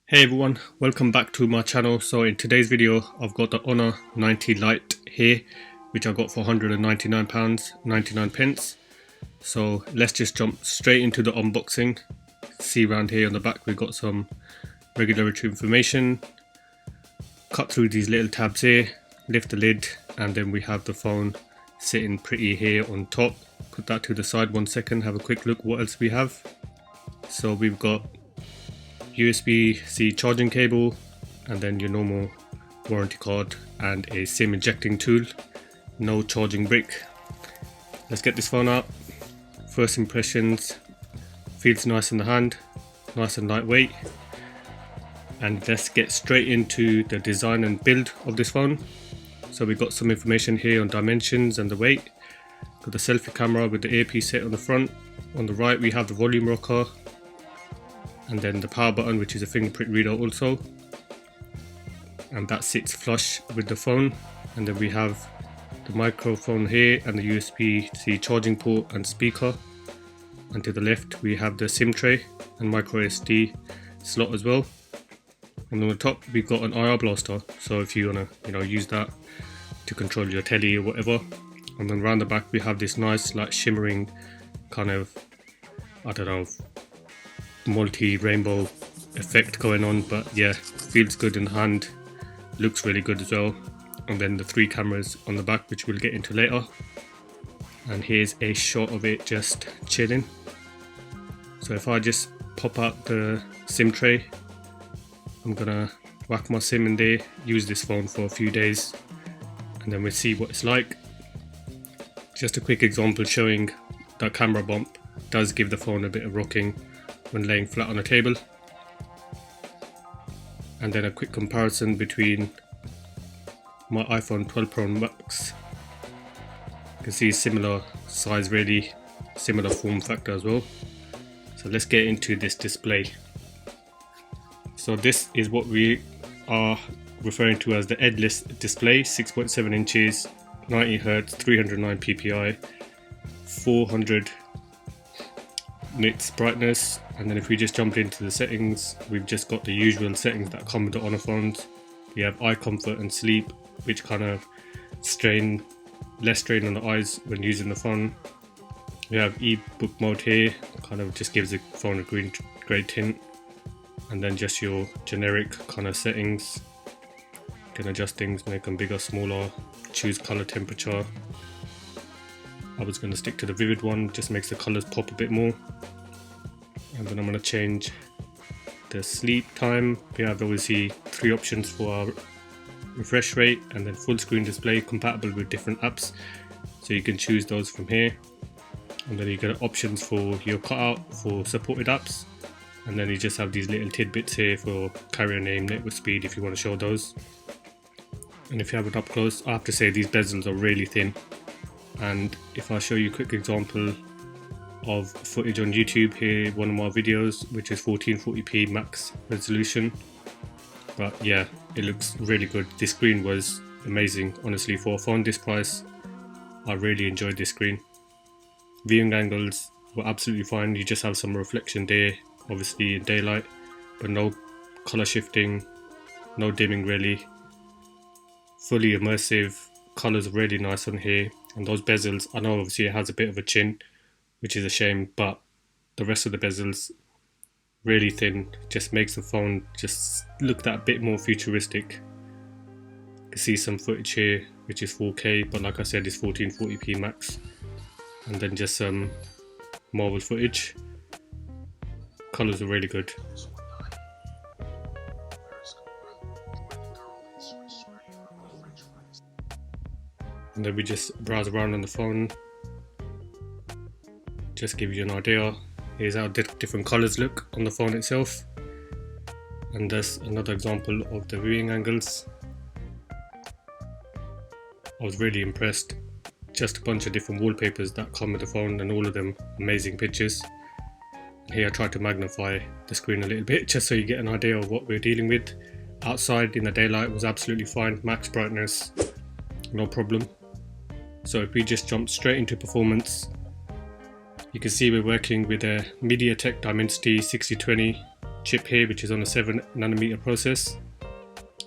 Hey everyone, welcome back to my channel. So in today's video I've got the Honor 90 Lite here, which I got for £199 99 pence. So let's just jump straight into the unboxing. See around here on the back we've got some regulatory information. Cut through these little tabs here, lift the lid, and then we have the phone sitting pretty here on top. Put that to the side 1 second, have a quick look what else we have. So we've got USB-C charging cable, and then your normal warranty card and a SIM injecting tool. No charging brick. Let's get this phone out. First impressions, feels nice in the hand, nice and lightweight. And let's get straight into the design and build of this phone. So we've got some information here on dimensions and the weight. Got the selfie camera with the earpiece set on the front. On the right we have the volume rocker, and then the power button, which is a fingerprint reader also, and that sits flush with the phone. And then we have the microphone here and the USB-C charging port and speaker, and to the left we have the SIM tray and micro SD slot as well. And on the top we've got an IR blaster, so if you want to use that to control your telly or whatever. And then around the back we have this nice like shimmering kind of, I don't know, multi-rainbow effect going on, but yeah, feels good in the hand, looks really good as well. And then the 3 cameras on the back, which we'll get into later. And here's a shot of it just chilling. So if I just pop out the SIM tray, I'm gonna whack my SIM in there, use this phone for a few days, and then we'll see what it's like. Just a quick example showing that camera bump does give the phone a bit of rocking when laying flat on a table. And then a quick comparison between my iPhone 12 Pro Max. You can see similar size, really similar form factor as well. So let's get into this display. So this is what we are referring to as the edgeless display, 6.7 inches, 90 Hz, 309 ppi, 400 nits brightness. And then if we just jump into the settings, we've just got the usual settings that come with the Honor phones. We have eye comfort and sleep, which kind of less strain on the eyes when using the phone. We have ebook mode here, kind of just gives the phone a grey tint. And then just your generic kind of settings. You can adjust things, make them bigger, smaller, choose color, temperature. I was going to stick to the vivid one, just makes the colors pop a bit more. And then I'm going to change the sleep time. We have obviously 3 options for our refresh rate, and then full screen display compatible with different apps, so you can choose those from here. And then you get options for your cutout for supported apps, and then you just have these little tidbits here for carrier name, network speed if you want to show those. And if you have it up close, I have to say these bezels are really thin. And if I show you a quick example of footage on YouTube here, one of my videos, which is 1440p max resolution. But yeah, it looks really good. This screen was amazing, honestly. For a phone this price, I really enjoyed this screen. Viewing angles were absolutely fine. You just have some reflection there, obviously in daylight, but no color shifting, no dimming really. Fully immersive, colors are really nice on here. And those bezels, I know obviously it has a bit of a chin, which is a shame, but the rest of the bezels really thin, just makes the phone just look that bit more futuristic. You can see some footage here which is 4K, but like I said, it's 1440p max. And then just some marble footage. Colors are really good. And then we just browse around on the phone, just give you an idea. Here's how different colors look on the phone itself. And there's another example of the viewing angles. I was really impressed. Just a bunch of different wallpapers that come with the phone, and all of them amazing pictures. Here I tried to magnify the screen a little bit just so you get an idea of what we're dealing with. Outside in the daylight was absolutely fine, max brightness, no problem. So if we just jump straight into performance, you can see we're working with a MediaTek Dimensity 6020 chip here, which is on a 7nm process,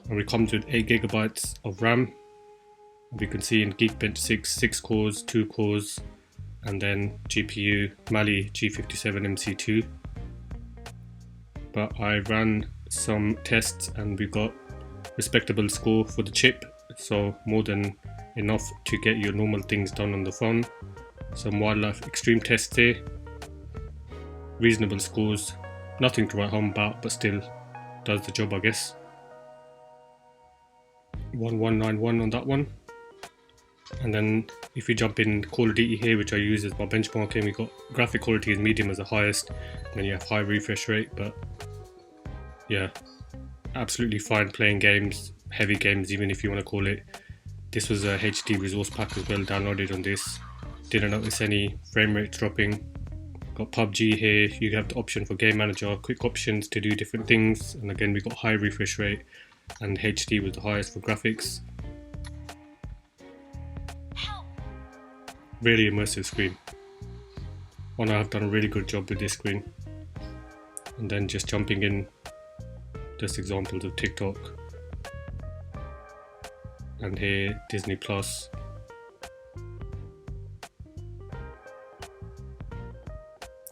and it comes with 8GB of RAM. We can see in Geekbench 6 cores, 2 cores, and then GPU Mali G57 MC2. But I ran some tests and we got respectable score for the chip, so more than enough to get your normal things done on the phone. Some wildlife extreme tests here, reasonable scores, nothing to write home about, but still does the job, I guess. 1191 on that one. And then if you jump in Call of Duty here, which I use as my benchmarking, we got graphic quality is medium as the highest, and then you have high refresh rate. But yeah, absolutely fine playing games, heavy games, even if you want to call it. This was a HD resource pack as well, downloaded on this. Didn't notice any frame rates dropping. Got PUBG here. You have the option for game manager, quick options to do different things, and again we got high refresh rate, and HD was the highest for graphics. Really immersive screen. Honor have done a really good job with this screen. And then just jumping in, just examples of TikTok, and here Disney Plus.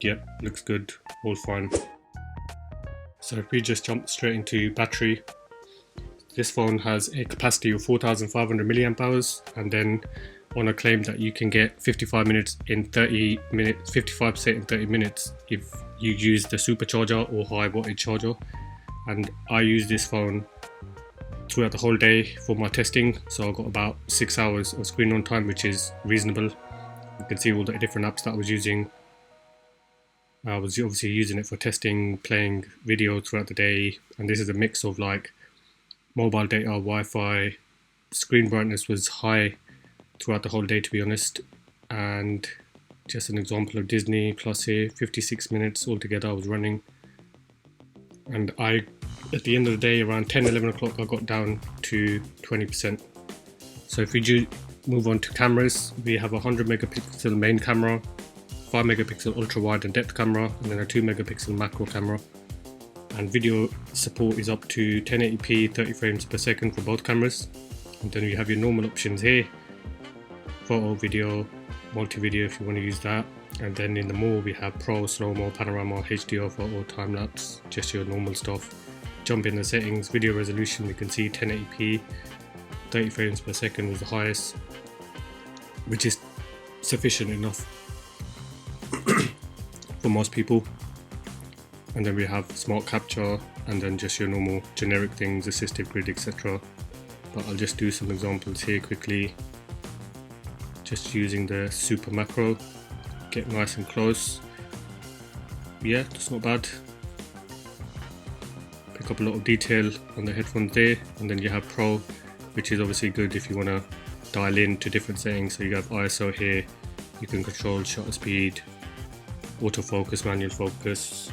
Yep, looks good, all fine. So if we just jump straight into battery, this phone has a capacity of 4500 milliamp hours, and then Honor claimed that you can get 55 minutes in 30 minutes, 55% in 30 minutes if you use the supercharger or high wattage charger. And I use this phone throughout the whole day for my testing, so I got about 6 hours of screen on time, which is reasonable. You can see all the different apps that I was using. I was obviously using it for testing, playing video throughout the day, and this is a mix of like mobile data, Wi-Fi. Screen brightness was high throughout the whole day, to be honest. And just an example of Disney Plus here, 56 minutes altogether I was running. And at the end of the day, around 10-11 o'clock, I got down to 20%. So if we move on to cameras, we have a 100 megapixel main camera, 5 megapixel ultra wide and depth camera, and then a 2 megapixel macro camera. And video support is up to 1080p 30 frames per second for both cameras. And then you have your normal options here, photo, video, multi-video if you want to use that. And then in the more we have pro, slow-mo, panorama, HDR, photo, time-lapse, just your normal stuff. Jump in the settings, video resolution, we can see 1080p 30 frames per second was the highest, which is sufficient enough for most people. And then we have smart capture, and then just your normal generic things, assistive grid, etc. But I'll just do some examples here quickly. Just using the super macro, get nice and close. Yeah, that's not bad. Pick up a lot of detail on the headphones there. And then you have pro, which is obviously good if you want to dial in to different settings. So you have ISO here, you can control shutter speed, autofocus, manual focus,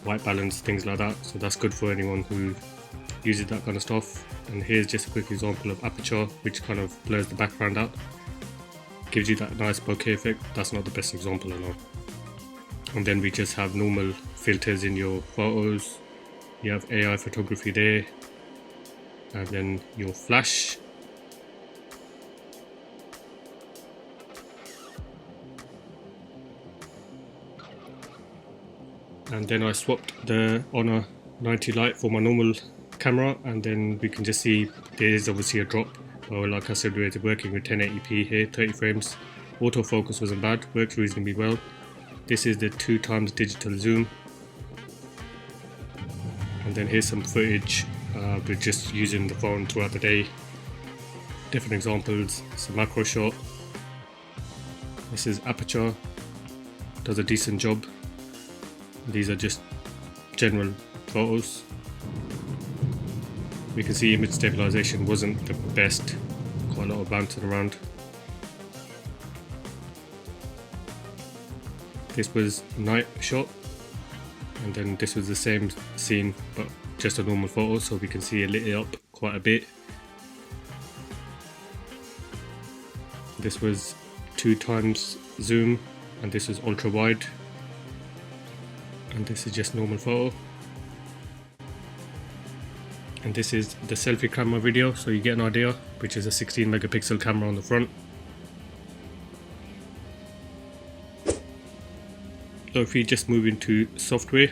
white balance, things like that. So that's good for anyone who uses that kind of stuff. And here's just a quick example of aperture, which kind of blurs the background out, gives you that nice bokeh effect. That's not the best example, I know. And then we just have normal filters in your photos. You have AI photography there, and then your flash. And then I swapped the Honor 90 Lite for my normal camera, and then we can just see there is obviously a drop. Well, like I said, we're working with 1080p here, 30 frames. Autofocus wasn't bad, works reasonably well. This is the 2x digital zoom. And then here's some footage with just using the phone throughout the day. Different examples, some macro shot. This is aperture, does a decent job. These are just general photos. We can see image stabilization wasn't the best, quite a lot of bouncing around. This was night shot, and then this was the same scene but just a normal photo, so we can see it lit up quite a bit. This was 2x zoom, and this is ultra wide, and this is just normal photo. And this is the selfie camera video, so you get an idea, which is a 16 megapixel camera on the front. So if we just move into software,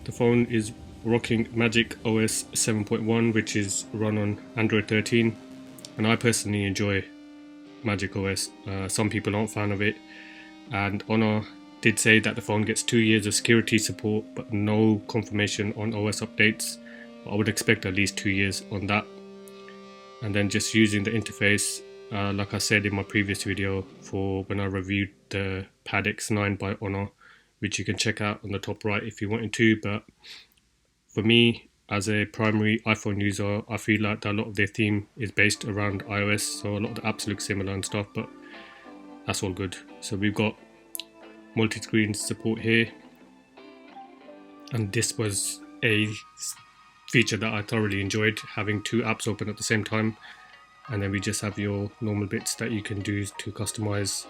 the phone is rocking Magic OS 7.1, which is run on Android 13, and I personally enjoy Magic OS. Some people aren't a fan of it, and Honor did say that the phone gets 2 years of security support, but no confirmation on OS updates. I would expect at least 2 years on that. And then just using the interface, like I said in my previous video for when I reviewed the Pad X9 by Honor, which you can check out on the top right if you wanted to. But for me, as a primary iPhone user, I feel like that a lot of their theme is based around iOS, so a lot of the apps look similar and stuff, but that's all good. So we've got multi-screen support here, and this was a feature that I thoroughly enjoyed, having 2 apps open at the same time. And then we just have your normal bits that you can do to customize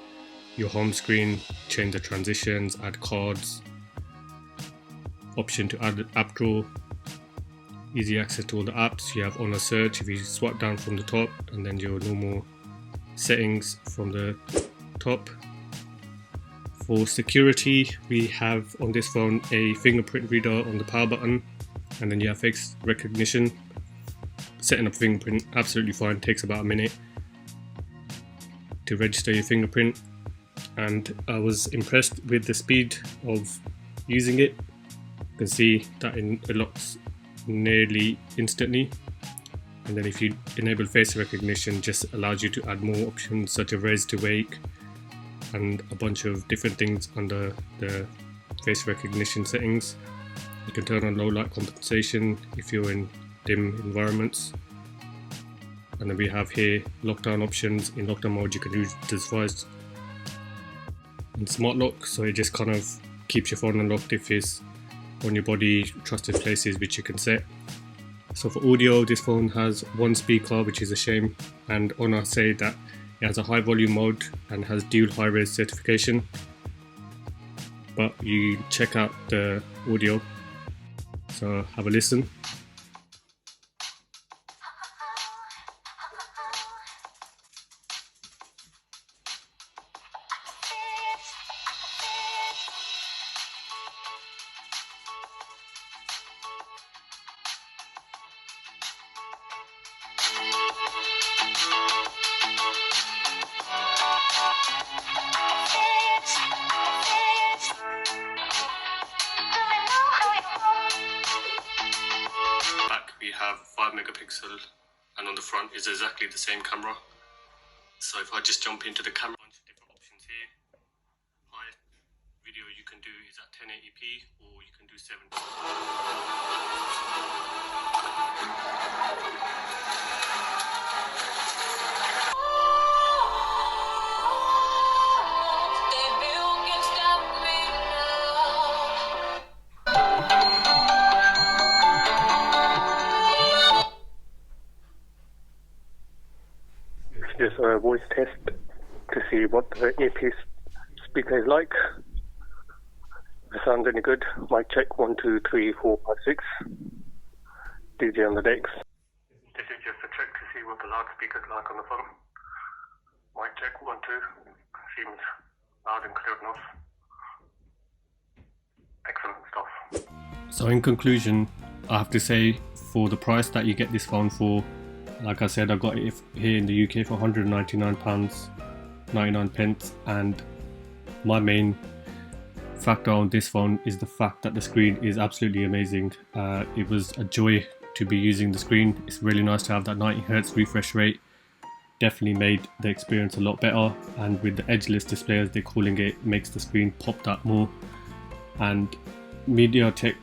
your home screen, change the transitions, add cards, option to add app drawer, easy access to all the apps. You have Honor search if you swipe down from the top, and then your normal settings from the top. For security, we have on this phone a fingerprint reader on the power button, and then you have face recognition. Setting up fingerprint, absolutely fine, takes about a minute to register your fingerprint, and I was impressed with the speed of using it. You can see that it locks nearly instantly, and then if you enable face recognition, just allows you to add more options such as raise to wake and a bunch of different things under the face recognition settings. You can turn on low light compensation if you're in dim environments. And then we have here lockdown options. In lockdown mode you can use the device in smart lock, so it just kind of keeps your phone unlocked if it's on your body, trusted places, which you can set. So for audio, this phone has 1 speaker, which is a shame, and Honor say that it has a high volume mode and has dual high-res certification. But you check out the audio, so have a listen. We have 5 megapixel, and on the front is exactly the same camera. So if I just jump into the camera, bunch of different options here. Highest video you can do is at 1080p, or you can do 720. Just a voice test to see what the earpiece speaker is like. If it sounds any good, mic check 1, 2, 3, 4, 5, 6. DJ on the decks. This is just a check to see what the loudspeaker is like on the phone. Mic check 1, 2. Seems loud and clear enough. Excellent stuff. So in conclusion, I have to say, for the price that you get this phone for, like I said, I got it here in the UK for £199.99, and my main factor on this phone is the fact that the screen is absolutely amazing. It was a joy to be using the screen. It's really nice to have that 90Hz refresh rate. Definitely made the experience a lot better, and with the edgeless display, as they're calling it, makes the screen pop that more. And MediaTek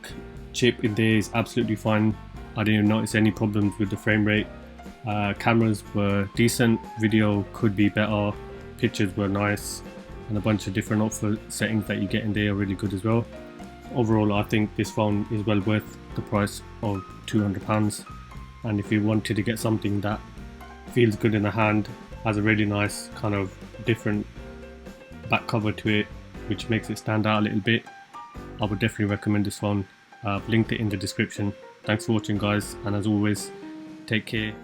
chip in there is absolutely fine. I didn't notice any problems with the frame rate. Cameras were decent, video could be better, pictures were nice, and a bunch of different output settings that you get in there are really good as well. Overall, I think this phone is well worth the price of £200, and if you wanted to get something that feels good in the hand, has a really nice kind of different back cover to it, which makes it stand out a little bit, I would definitely recommend this phone. I've linked it in the description. Thanks for watching guys, and as always, take care.